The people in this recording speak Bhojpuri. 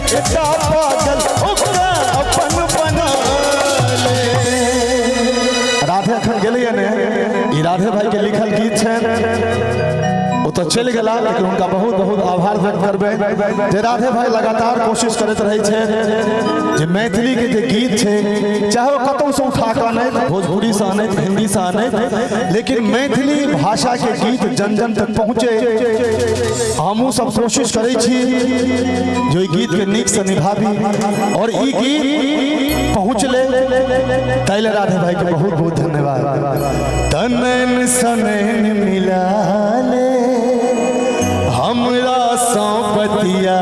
एकटा पागल ओकरा अपन बना ले। राधे अखन गेलिए ने, ई राधे भाई के लिखल गीत है, वो तो चल गला, लेकिन उनका बहुत बहुत आभार व्यक्त करबे जे राधे भाई लगातार कोशिश करते रहे छे जे मैथिली के जे गीत छे चाहे वो कतौ से उठा के आने, भोजपुरी से आने, हिंदी से आने, लेकिन मैथिली भाषा के गीत जन जन तक पहुँचे। हमू सब कोशिश करे छी जो ई गीत के नीक से निभाबी और ई गीत पहुँचले, तैले राधे भाई के बहुत बहुत धन्यवाद। तनन सनन मिला ले हमरा सौंपतिया